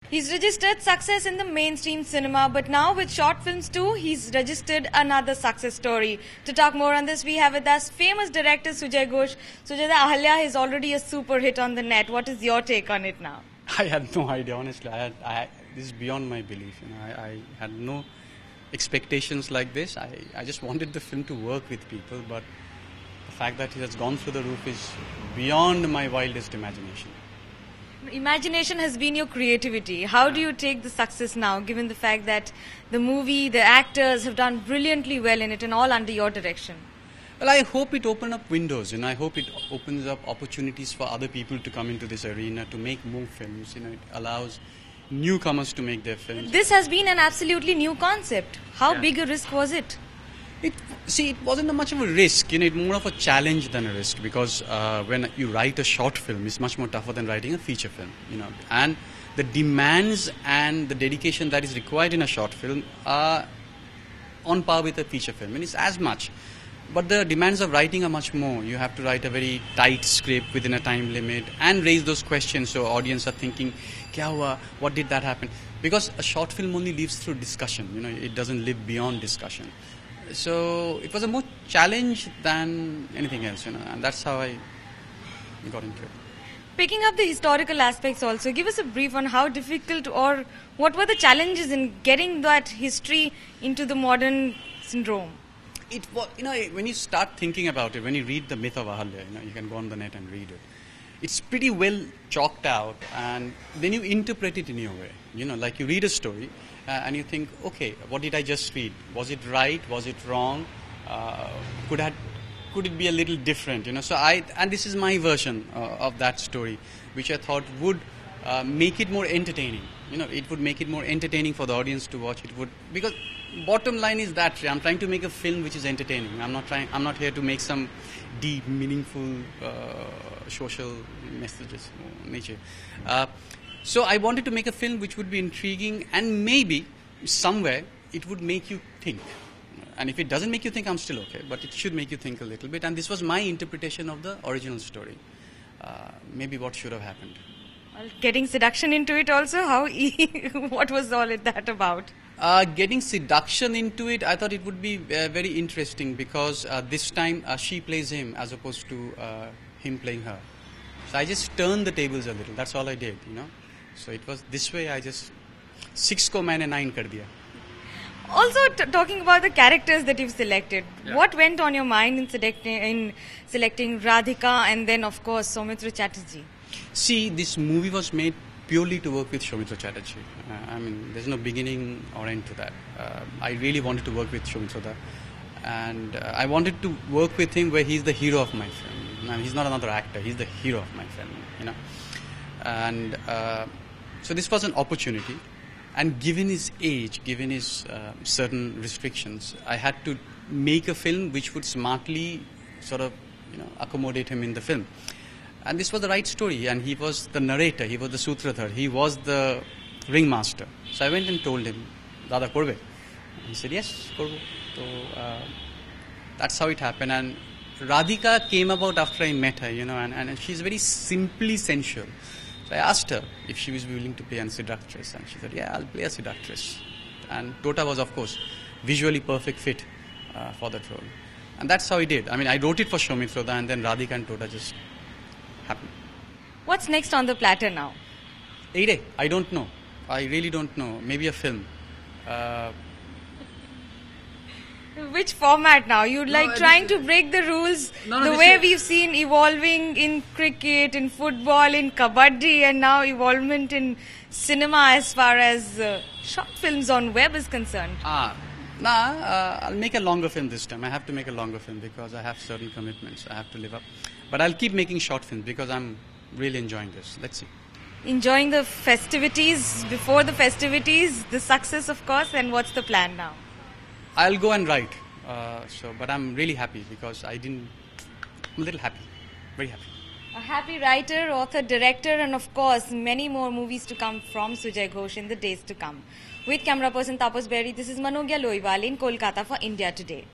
He's registered success in the mainstream cinema, but now with short films too, he's registered another success story. To talk more on this, we have with us famous director Sujoy Ghosh. Sujoy, the Ahalya is already a super hit on the net. What is your take on it now? I had no idea, honestly. This is beyond my belief. I had no expectations like this. I just wanted the film to work with people, but the fact that it has gone through the roof is beyond my wildest imagination. Imagination has been your creativity. How do you take the success now, given the fact that the movie, the actors have done brilliantly well in it and all under your direction? Well, I hope it opens up windows. I hope it opens up opportunities for other people to come into this arena, to make more films. It allows newcomers to make their films. This has been an absolutely new concept. How big a risk was it? It wasn't much of a risk. It's more of a challenge than a risk, because when you write a short film, it's much more tougher than writing a feature film. And the demands and the dedication that is required in a short film are on par with a feature film, and it's as much. But the demands of writing are much more. You have to write a very tight script within a time limit and raise those questions, so audience are thinking, "Kya hua? What did that happen?" Because a short film only lives through discussion. It doesn't live beyond discussion. So it was a more challenge than anything else, and that's how I got into it. Picking up the historical aspects also, give us a brief on how difficult or what were the challenges in getting that history into the modern syndrome. It was, when you start thinking about it, when you read the myth of Ahalya, you can go on the net and read it. It's pretty well chalked out, and then you interpret it in your way. Like you read a story and you think, okay, what did I just read? Was it right? Was it wrong? Could it be a little different? And this is my version of that story, which I thought would make it more entertaining. It would make it more entertaining for the audience to watch. Because bottom line is that I'm trying to make a film which is entertaining. I'm not here to make some deep, meaningful social messages nature. So I wanted to make a film which would be intriguing, and maybe somewhere it would make you think. And if it doesn't make you think, I'm still okay, but it should make you think a little bit. And this was my interpretation of the original story. Maybe what should have happened. Well, getting seduction into it also, what was all that about? Getting seduction into it, I thought it would be very interesting, because this time she plays him as opposed to him playing her. So I just turned the tables a little. That's all I did, So it was this way. I just 6 ko maine 9 kar diya. Also, talking about the characters that you've selected, what went on your mind in selecting Radhika and then, of course, Soumitra Chatterjee? See, this movie was made purely to work with Soumitra Chatterjee. There's no beginning or end to that. I really wanted to work with Soumitra, and I wanted to work with him where he's the hero of my film. He's not another actor, he's the hero of my film, And so this was an opportunity, and given his age, given his certain restrictions, I had to make a film which would smartly sort of accommodate him in the film. And this was the right story, and he was the narrator, he was the sutradhar, he was the ringmaster. So I went and told him, "Dada korbe." He said, "Yes, korbo." So that's how it happened. And Radhika came about after I met her, and she's very simply sensual. So I asked her if she was willing to play a seductress, and she said, "Yeah, I'll play a seductress." And Tota was, of course, visually perfect fit for that role. And that's how I did. I wrote it for Soumitra, and then Radhika and Tota just happened. What's next on the platter now? I don't know. I really don't know. Maybe a film. Which format now? You're trying to break the rules the way we've seen evolving in cricket, in football, in kabaddi, and now evolvement in cinema as far as short films on web is concerned. I'll make a longer film this time. I have to make a longer film because I have certain commitments I have to live up. But I'll keep making short films because I'm really enjoying this. Let's see. Enjoying the festivities, before the festivities, the success of course, and what's the plan now? I'll go and write. But I'm really happy because I'm a little happy, very happy. A happy writer, author, director, and of course many more movies to come from Sujoy Ghosh in the days to come. With camera person Tapas Berry, this is Manogya Loiwal in Kolkata for India Today.